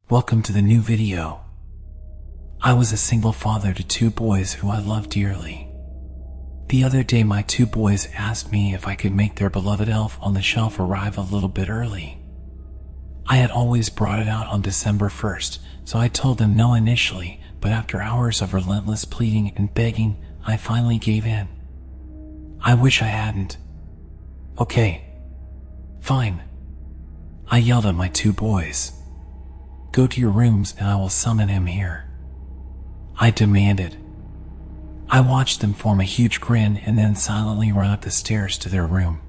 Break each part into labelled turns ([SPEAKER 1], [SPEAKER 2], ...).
[SPEAKER 1] Welcome to the new video. I was a single father to two boys who I love dearly. The other day my two boys asked me if I could make their beloved elf on the shelf arrive a little bit early. I had always brought it out on December 1st, so I told them no initially, but after hours of relentless pleading and begging, I finally gave in. I wish I hadn't. Okay. Fine. I yelled at my two boys. Go to your rooms and I will summon him here. I demanded. I watched them form a huge grin and then silently run up the stairs to their room.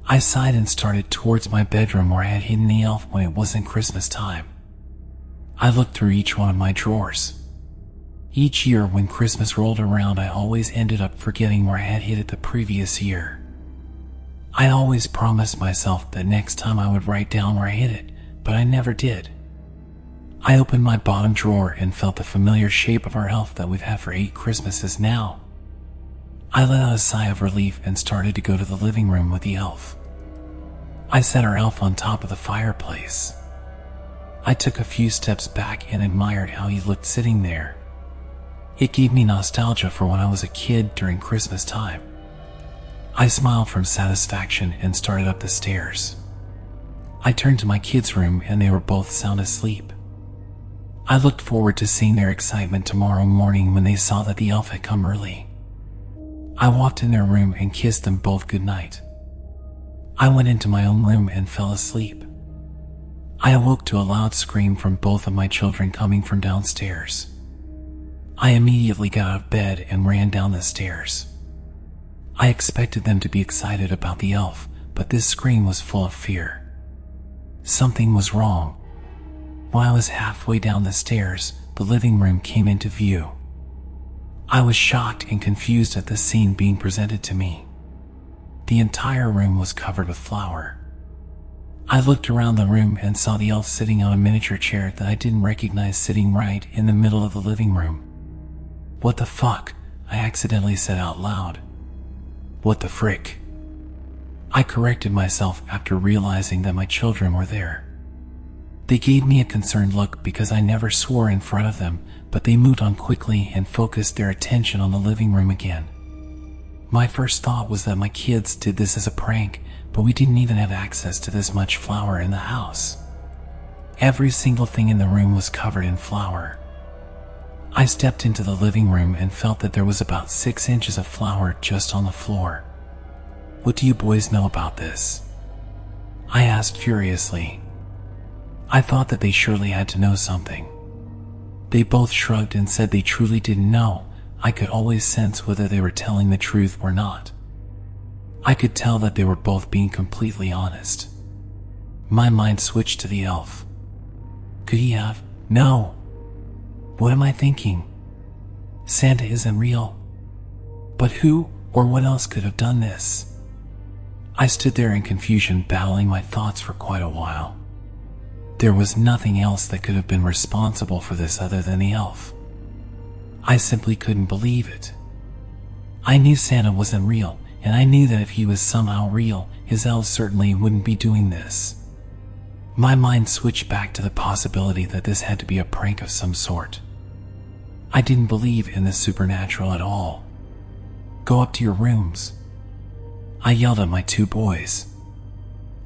[SPEAKER 1] I sighed and started towards my bedroom where I had hidden the elf when it wasn't Christmas time. I looked through each one of my drawers. Each year when Christmas rolled around, I always ended up forgetting where I had hid it the previous year. I always promised myself that next time I would write down where I hid it, but I never did. I opened my bottom drawer and felt the familiar shape of our elf that we've had for 8 Christmases now. I let out a sigh of relief and started to go to the living room with the elf. I set our elf on top of the fireplace. I took a few steps back and admired how he looked sitting there. It gave me nostalgia for when I was a kid during Christmas time. I smiled from satisfaction and started up the stairs. I turned to my kids' room and they were both sound asleep. I looked forward to seeing their excitement tomorrow morning when they saw that the elf had come early. I walked in their room and kissed them both goodnight. I went into my own room and fell asleep. I awoke to a loud scream from both of my children coming from downstairs. I immediately got out of bed and ran down the stairs. I expected them to be excited about the elf, but this scream was full of fear. Something was wrong. While I was halfway down the stairs, the living room came into view. I was shocked and confused at the scene being presented to me. The entire room was covered with flour. I looked around the room and saw the elf sitting on a miniature chair that I didn't recognize sitting right in the middle of the living room. What the fuck? I accidentally said out loud. What the frick? I corrected myself after realizing that my children were there. They gave me a concerned look because I never swore in front of them, but they moved on quickly and focused their attention on the living room again. My first thought was that my kids did this as a prank, but we didn't even have access to this much flour in the house. Every single thing in the room was covered in flour. I stepped into the living room and felt that there was about 6 inches of flour just on the floor. What do you boys know about this? I asked furiously. I thought that they surely had to know something. They both shrugged and said they truly didn't know. I could always sense whether they were telling the truth or not. I could tell that they were both being completely honest. My mind switched to the elf. Could he have? No. What am I thinking? Santa isn't real. But who or what else could have done this? I stood there in confusion, battling my thoughts for quite a while. There was nothing else that could have been responsible for this other than the elf. I simply couldn't believe it. I knew Santa wasn't real, and I knew that if he was somehow real, his elves certainly wouldn't be doing this. My mind switched back to the possibility that this had to be a prank of some sort. I didn't believe in the supernatural at all. Go up to your rooms. I yelled at my two boys.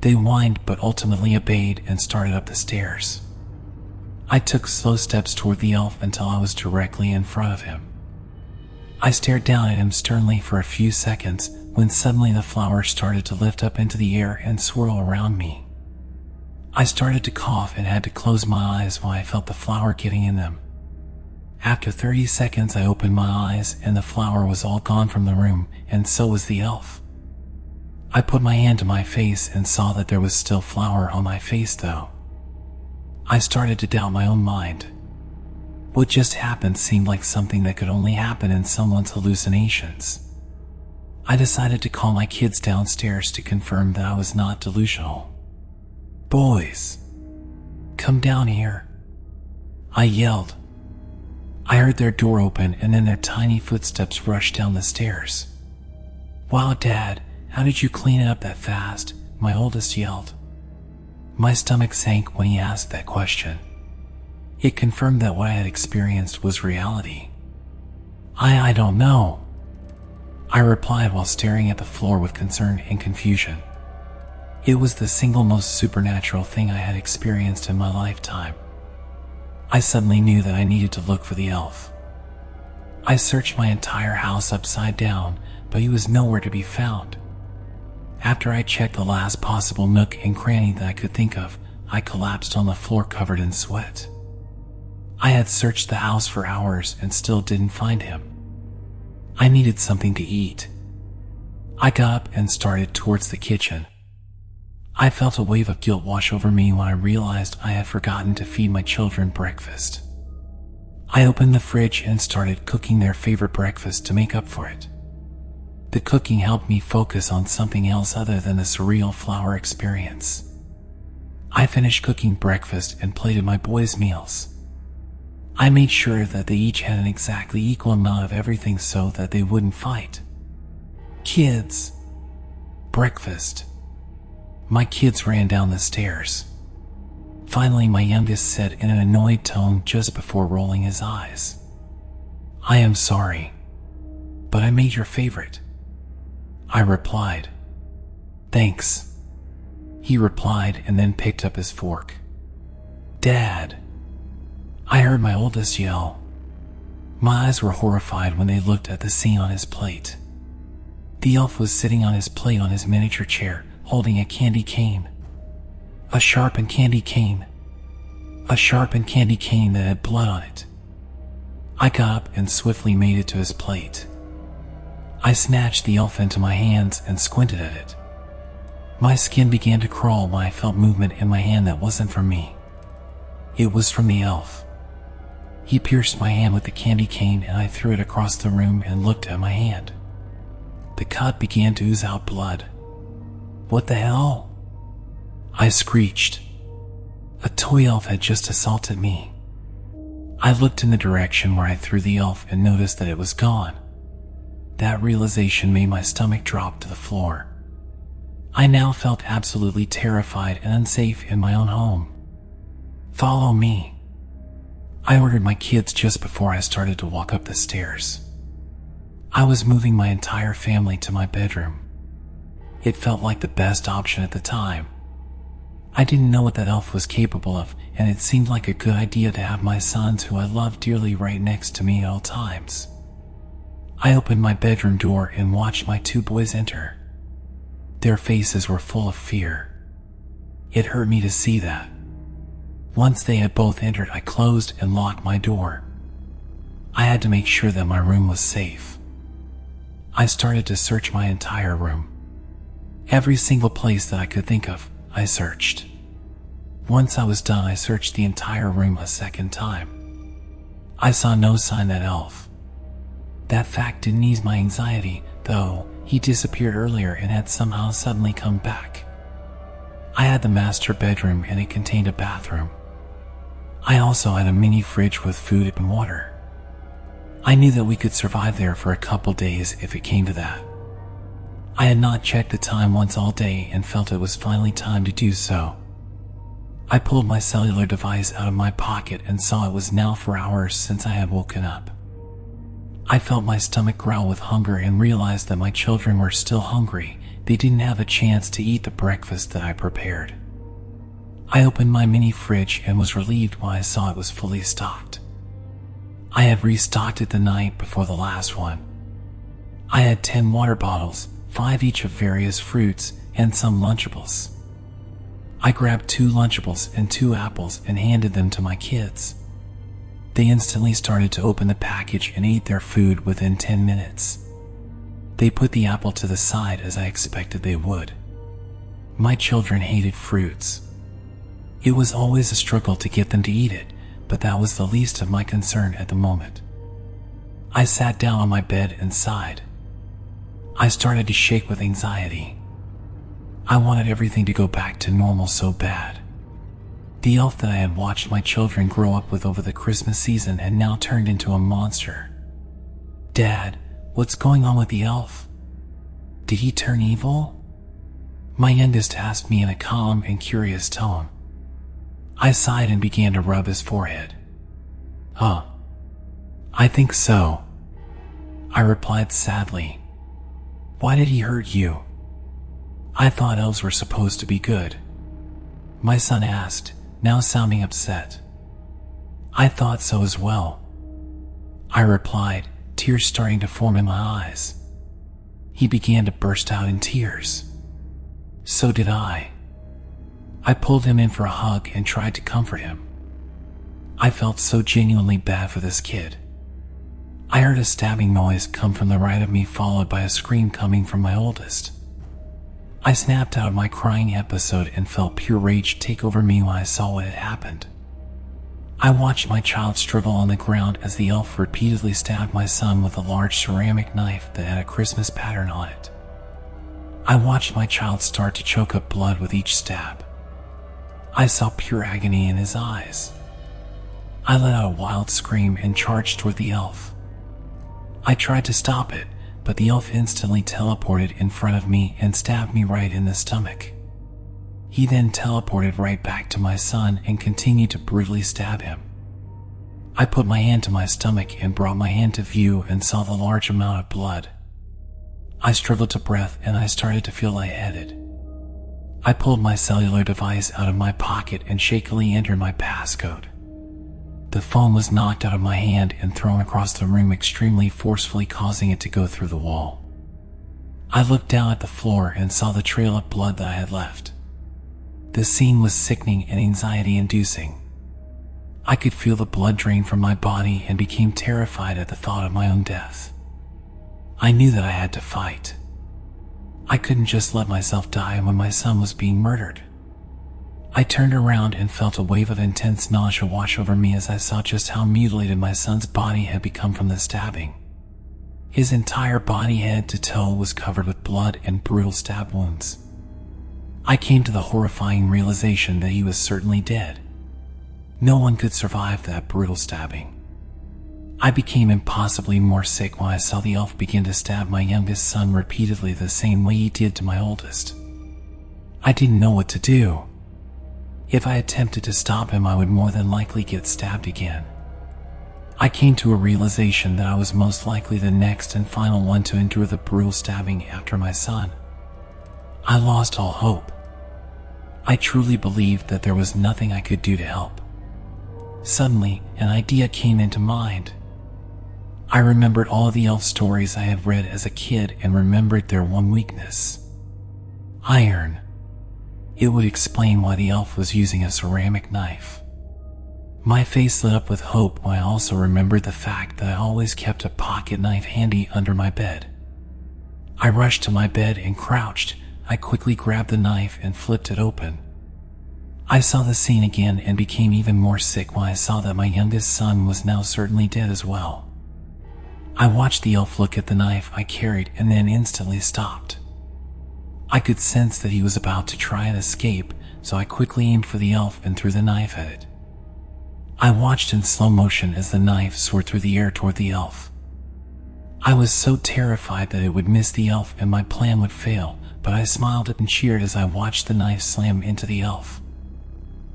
[SPEAKER 1] They whined but ultimately obeyed and started up the stairs. I took slow steps toward the elf until I was directly in front of him. I stared down at him sternly for a few seconds when suddenly the flour started to lift up into the air and swirl around me. I started to cough and had to close my eyes while I felt the flour getting in them. After 30 seconds I opened my eyes and the flour was all gone from the room, and so was the elf. I put my hand to my face and saw that there was still flour on my face though. I started to doubt my own mind. What just happened seemed like something that could only happen in someone's hallucinations. I decided to call my kids downstairs to confirm that I was not delusional. Boys, come down here, I yelled. I heard their door open and then their tiny footsteps rush down the stairs. Wow, Dad, how did you clean it up that fast? My oldest yelled. My stomach sank when he asked that question. It confirmed that what I had experienced was reality. I don't know," I replied while staring at the floor with concern and confusion. It was the single most supernatural thing I had experienced in my lifetime. I suddenly knew that I needed to look for the elf. I searched my entire house upside down, but he was nowhere to be found. After I checked the last possible nook and cranny that I could think of, I collapsed on the floor covered in sweat. I had searched the house for hours and still didn't find him. I needed something to eat. I got up and started towards the kitchen. I felt a wave of guilt wash over me when I realized I had forgotten to feed my children breakfast. I opened the fridge and started cooking their favorite breakfast to make up for it. The cooking helped me focus on something else other than the surreal flower experience. I finished cooking breakfast and plated my boys' meals. I made sure that they each had an exactly equal amount of everything so that they wouldn't fight. Kids. Breakfast. My kids ran down the stairs. Finally, my youngest said in an annoyed tone just before rolling his eyes, "I am sorry, but I made your favorite." I replied, "Thanks." He replied and then picked up his fork. "Dad," I heard my oldest yell. My eyes were horrified when they looked at the scene on his plate. The elf was sitting on his plate on his miniature chair, holding a candy cane. A sharpened candy cane. A sharpened candy cane that had blood on it. I got up and swiftly made it to his plate. I snatched the elf into my hands and squinted at it. My skin began to crawl when I felt movement in my hand that wasn't from me. It was from the elf. He pierced my hand with the candy cane and I threw it across the room and looked at my hand. The cut began to ooze out blood. "What the hell?" I screeched. A toy elf had just assaulted me. I looked in the direction where I threw the elf and noticed that it was gone. That realization made my stomach drop to the floor. I now felt absolutely terrified and unsafe in my own home. "Follow me," I ordered my kids just before I started to walk up the stairs. I was moving my entire family to my bedroom. It felt like the best option at the time. I didn't know what that elf was capable of, and it seemed like a good idea to have my sons, who I loved dearly, right next to me at all times. I opened my bedroom door and watched my two boys enter. Their faces were full of fear. It hurt me to see that. Once they had both entered, I closed and locked my door. I had to make sure that my room was safe. I started to search my entire room. Every single place that I could think of, I searched. Once I was done, I searched the entire room a second time. I saw no sign of that elf. That fact didn't ease my anxiety, though. He disappeared earlier and had somehow suddenly come back. I had the master bedroom and it contained a bathroom. I also had a mini fridge with food and water. I knew that we could survive there for a couple days if it came to that. I had not checked the time once all day and felt it was finally time to do so. I pulled my cellular device out of my pocket and saw it was now 4 hours since I had woken up. I felt my stomach growl with hunger and realized that my children were still hungry. They didn't have a chance to eat the breakfast that I prepared. I opened my mini fridge and was relieved when I saw it was fully stocked. I had restocked it the night before the last one. I had 10 water bottles, 5 each of various fruits, and some Lunchables. I grabbed 2 Lunchables and 2 apples and handed them to my kids. They instantly started to open the package and ate their food within 10 minutes. They put the apple to the side as I expected they would. My children hated fruits. It was always a struggle to get them to eat it, but that was the least of my concern at the moment. I sat down on my bed and sighed. I started to shake with anxiety. I wanted everything to go back to normal so bad. The elf that I had watched my children grow up with over the Christmas season had now turned into a monster. "Dad, what's going on with the elf? Did he turn evil?" My youngest asked me in a calm and curious tone. I sighed and began to rub his forehead. Huh. I think so, I replied sadly. Why did he hurt you? I thought elves were supposed to be good, my son asked, now sounding upset. I thought so as well, I replied, tears starting to form in my eyes. He began to burst out in tears. So did I. I pulled him in for a hug and tried to comfort him. I felt so genuinely bad for this kid. I heard a stabbing noise come from the right of me, followed by a scream coming from my oldest. I snapped out of my crying episode and felt pure rage take over me when I saw what had happened. I watched my child struggle on the ground as the elf repeatedly stabbed my son with a large ceramic knife that had a Christmas pattern on it. I watched my child start to choke up blood with each stab. I saw pure agony in his eyes. I let out a wild scream and charged toward the elf. I tried to stop it, but the elf instantly teleported in front of me and stabbed me right in the stomach. He then teleported right back to my son and continued to brutally stab him. I put my hand to my stomach and brought my hand to view and saw the large amount of blood. I struggled to breath and I started to feel lightheaded. I pulled my cellular device out of my pocket and shakily entered my passcode. The phone was knocked out of my hand and thrown across the room extremely forcefully, causing it to go through the wall. I looked down at the floor and saw the trail of blood that I had left. The scene was sickening and anxiety-inducing. I could feel the blood drain from my body and became terrified at the thought of my own death. I knew that I had to fight. I couldn't just let myself die when my son was being murdered. I turned around and felt a wave of intense nausea wash over me as I saw just how mutilated my son's body had become from the stabbing. His entire body, head to toe, was covered with blood and brutal stab wounds. I came to the horrifying realization that he was certainly dead. No one could survive that brutal stabbing. I became impossibly more sick when I saw the elf begin to stab my youngest son repeatedly the same way he did to my oldest. I didn't know what to do. If I attempted to stop him, I would more than likely get stabbed again. I came to a realization that I was most likely the next and final one to endure the brutal stabbing after my son. I lost all hope. I truly believed that there was nothing I could do to help. Suddenly, an idea came into mind. I remembered all of the elf stories I had read as a kid and remembered their one weakness: iron. It would explain why the elf was using a ceramic knife. My face lit up with hope when I also remembered the fact that I always kept a pocket knife handy under my bed. I rushed to my bed and crouched. I quickly grabbed the knife and flipped it open. I saw the scene again and became even more sick when I saw that my youngest son was now certainly dead as well. I watched the elf look at the knife I carried and then instantly stopped. I could sense that he was about to try and escape, so I quickly aimed for the elf and threw the knife at it. I watched in slow motion as the knife soared through the air toward the elf. I was so terrified that it would miss the elf and my plan would fail, but I smiled and cheered as I watched the knife slam into the elf.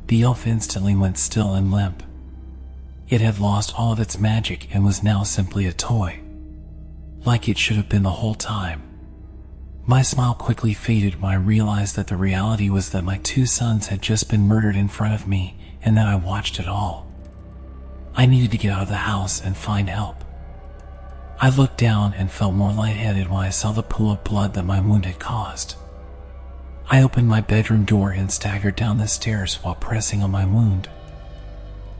[SPEAKER 1] The elf instantly went still and limp. It had lost all of its magic and was now simply a toy, like it should have been the whole time. My smile quickly faded when I realized that the reality was that my two sons had just been murdered in front of me and that I watched it all. I needed to get out of the house and find help. I looked down and felt more lightheaded when I saw the pool of blood that my wound had caused. I opened my bedroom door and staggered down the stairs while pressing on my wound.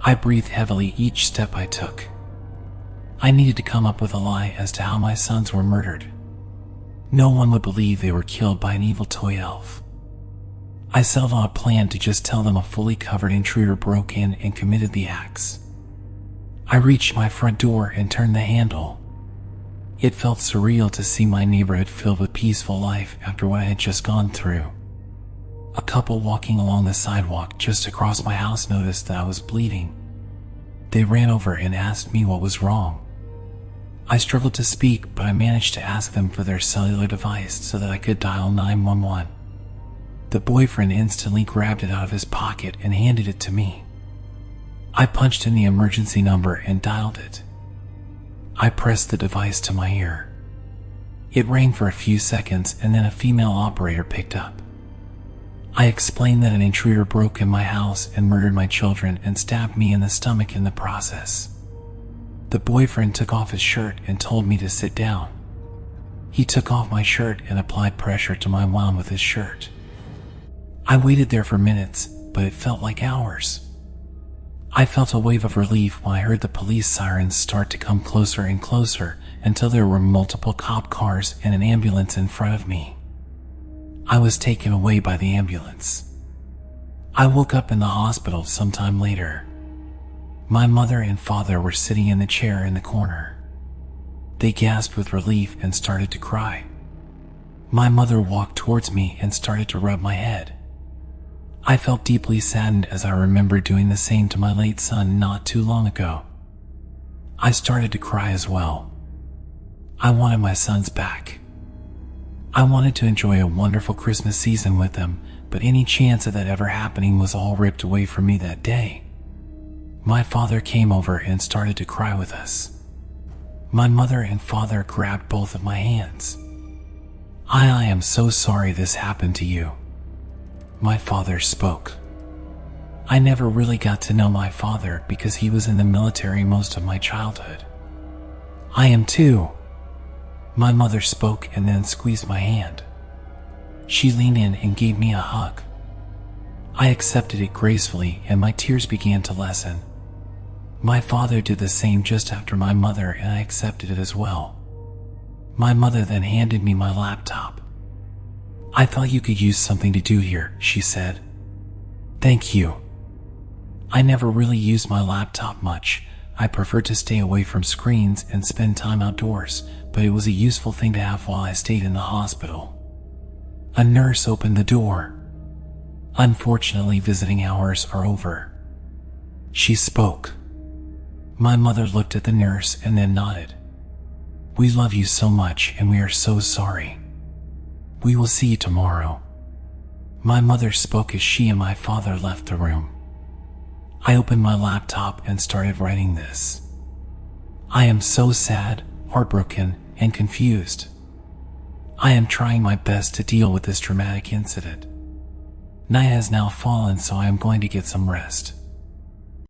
[SPEAKER 1] I breathed heavily each step I took. I needed to come up with a lie as to how my sons were murdered. No one would believe they were killed by an evil toy elf. I settled on a plan to just tell them a fully covered intruder broke in and committed the acts. I reached my front door and turned the handle. It felt surreal to see my neighborhood filled with peaceful life after what I had just gone through. A couple walking along the sidewalk just across my house noticed that I was bleeding. They ran over and asked me what was wrong. I struggled to speak, but I managed to ask them for their cellular device so that I could dial 911. The boyfriend instantly grabbed it out of his pocket and handed it to me. I punched in the emergency number and dialed it. I pressed the device to my ear. It rang for a few seconds and then a female operator picked up. I explained that an intruder broke in my house and murdered my children and stabbed me in the stomach in the process. The boyfriend took off his shirt and told me to sit down. He took off my shirt and applied pressure to my wound with his shirt. I waited there for minutes, but it felt like hours. I felt a wave of relief when I heard the police sirens start to come closer and closer until there were multiple cop cars and an ambulance in front of me. I was taken away by the ambulance. I woke up in the hospital sometime later. My mother and father were sitting in the chair in the corner. They gasped with relief and started to cry. My mother walked towards me and started to rub my head. I felt deeply saddened as I remembered doing the same to my late son not too long ago. I started to cry as well. I wanted my sons back. I wanted to enjoy a wonderful Christmas season with them, but any chance of that ever happening was all ripped away from me that day. My father came over and started to cry with us. My mother and father grabbed both of my hands. I am so sorry this happened to you. My father spoke. I never really got to know my father because he was in the military most of my childhood. I am too. My mother spoke and then squeezed my hand. She leaned in and gave me a hug. I accepted it gracefully and my tears began to lessen. My father did the same just after my mother and I accepted it as well. My mother then handed me my laptop. I thought you could use something to do here, she said. Thank you. I never really used my laptop much. I preferred to stay away from screens and spend time outdoors, but it was a useful thing to have while I stayed in the hospital. A nurse opened the door. Unfortunately, visiting hours are over. She spoke. My mother looked at the nurse and then nodded. We love you so much and we are so sorry. We will see you tomorrow. My mother spoke as she and my father left the room. I opened my laptop and started writing this. I am so sad, heartbroken, and confused. I am trying my best to deal with this traumatic incident. Night has now fallen, so I am going to get some rest.